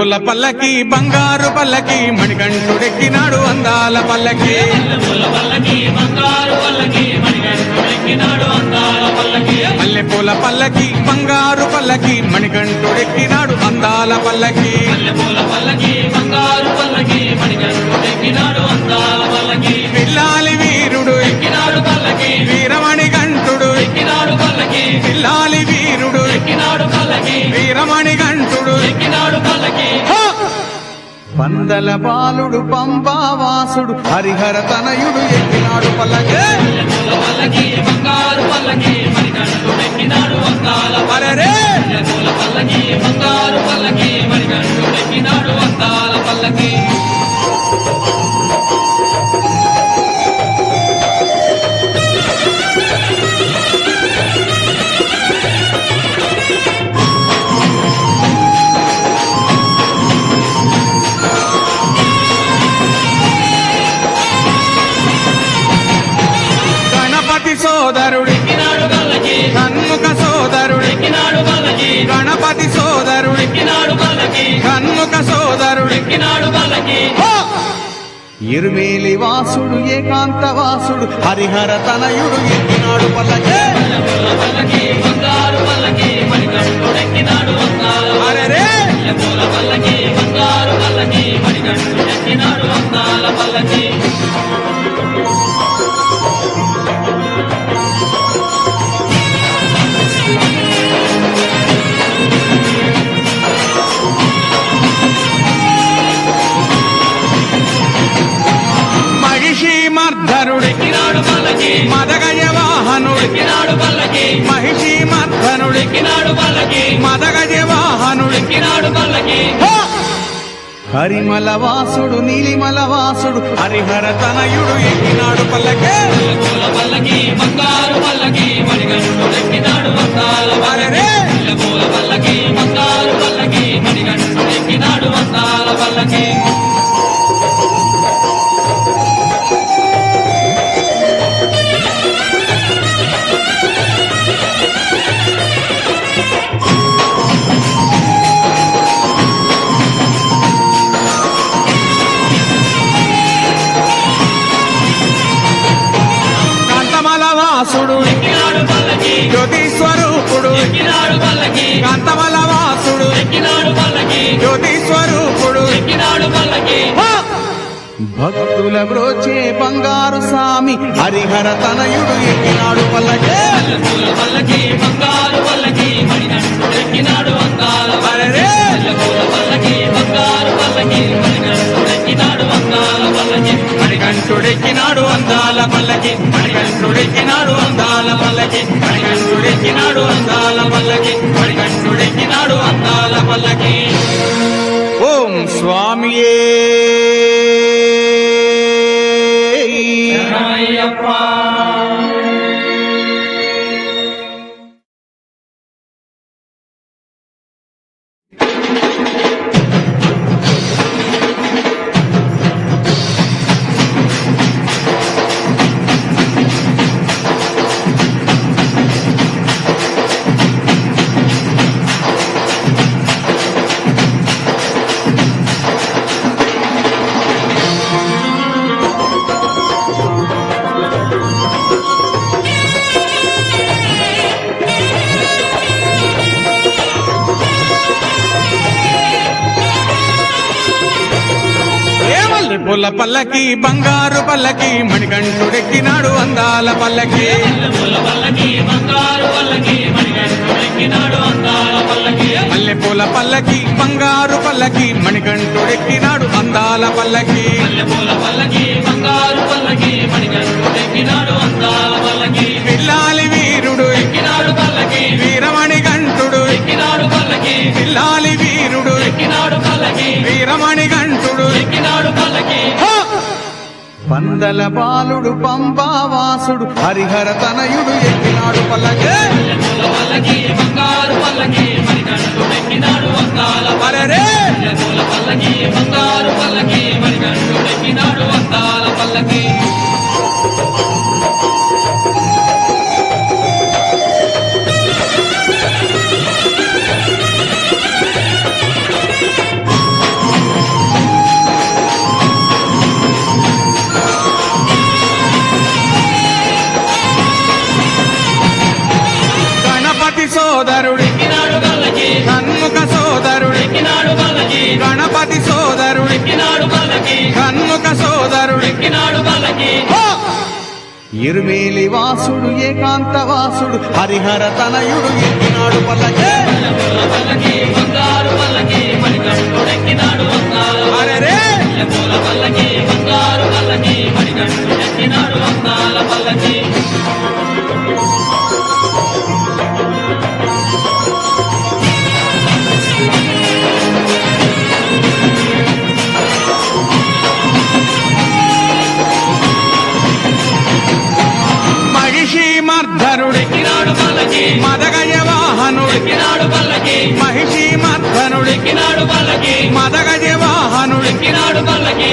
మల్లెపూల పల్లకి బంగారు పల్లకి మణికంఠుడెక్కినాడు అందాల పల్లకి మల్లెపూల పల్లకి బంగారు పల్లకి మణికంఠుడెక్కినాడు అందాల పల్లకి పిల్లాలి వీరుడు ఎక్కినాడు పల్లకి వీరమణి గంటుడు ఎక్కినాడు పల్లకి పిల్లాలి వీరుడు ఎక్కినాడు పల్లకి వీరమణి గంటుడు ఎక్కినాడు పల్లకి పందల బాలుడు పంబావాసుడు హరిహర తనయుడు ఎక్కినాడు పల్లకి బంగారు పల్లకి మణికంఠుడెక్కినాడు అందాల పల్లకి బంగారు పల్లకి మణికంఠుడెక్కినాడు అందాల పల్లకి సోదరుడు కన్ముఖ సోదరుడు గణపతి సోదరుడు కన్ముఖ సోదరుడు ఇరుమేలి వాసుడు ఏకాంత వాసుడు హరిహర తనయుడు ఎక్కినాడు పల్లకి అరెరే మదగజ వాహనుడు మహిషి మర్ధనుడు మదగజ వాహనుడు హరిమల వాసుడు నీలిమల వాసుడు హరిహర తనయుడు ఎక్కినాడు పల్లకి బంగారు పల్లకి మణికంఠుడెక్కినాడు అందాల పల్లకి బంగారు పల్లకి మణికంఠుడెక్కినాడు అందాల పల్లకి జ్యోతి స్వరూపుడు కాంతమల వాసుడు జ్యోతి స్వరూపుడు భక్తుల బ్రోచే బంగారు స్వామి హరిహర తనయుడు ఎక్కినాడు పల్లకి బంగారు పల్లకి మణికంఠుడెక్కినాడు అందాల పల్లకి బంగారు పల్లకి మణికంఠుడెక్కినాడు అందాల పల్లకి మణికంఠుడెక్కినాడు అందాల పల్లకి మణికంఠుడెక్కినాడు అందాల పల్లకి మణికంఠుడెక్కినాడు అందాల పల్లకి మణికంఠుడెక్కినాడు అందాల పల్లకి ఓం స్వామియే మల్లెపూల పల్లకి బంగారు పల్లకి మణికంఠుడెక్కినాడు అందాల పల్లకి మల్లెపూల పల్లకి బంగారు పల్లకి మణికంఠుడెక్కినాడు అందాల పల్లకి పిల్లాలి వీరుడు ఎక్కినాడు పల్లకి వీరమణి గంటుడు ఎక్కినాడు పల్లకి పిల్లాలి వీరుడు ఎక్కినాడు పల్లకి వీరమణి గంటుడు ఎక్కినాడు పల్లకి పందల బాలుడు పంబావాసుడు హరిహర తనయుడు ఎక్కినాడు పల్లకి బంగారు పల్లకి మణికంఠుడెక్కినాడు అందాల పల్లకి బంగారు పల్లకి మణికంఠుడెక్కినాడు అందాల పల్లకి సోదరుడు ఎక్కినాడు పల్లకి షణ్ముఖ సోదరుడు ఎక్కినాడు పల్లకి గణపతి సోదరుడు ఎక్కినాడు పల్లకి షణ్ముఖ సోదరుడు ఎక్కినాడు పల్లకి ఇరుమేలి వాసుడు ఏకాంత వాసుడు హరిహర తనయుడు ఎక్కినాడు పల్లకి పల్లకి బంగారు పల్లకి మణికంఠుడెక్కినాడు వందాల అరెరే పూల పల్లకి బంగారు పల్లకి మణికంఠుడెక్కినాడు వందాల పల్లకి మహిషి మర్ధనుడు ఎక్కినాడు పల్లకి మదగజ వాహనుడు ఎక్కినాడు పల్లకి మహిషి మర్ధనుడు ఎక్కినాడు పల్లకి మదగజ వాహనుడు ఎక్కినాడు పల్లకి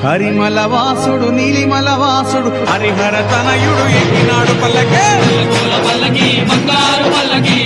హరిమల వాసుడు నీలిమల వాసుడు హరిహర తనయుడు ఎక్కినాడు పల్లకే పూల పల్లకి బంగారు పల్లకి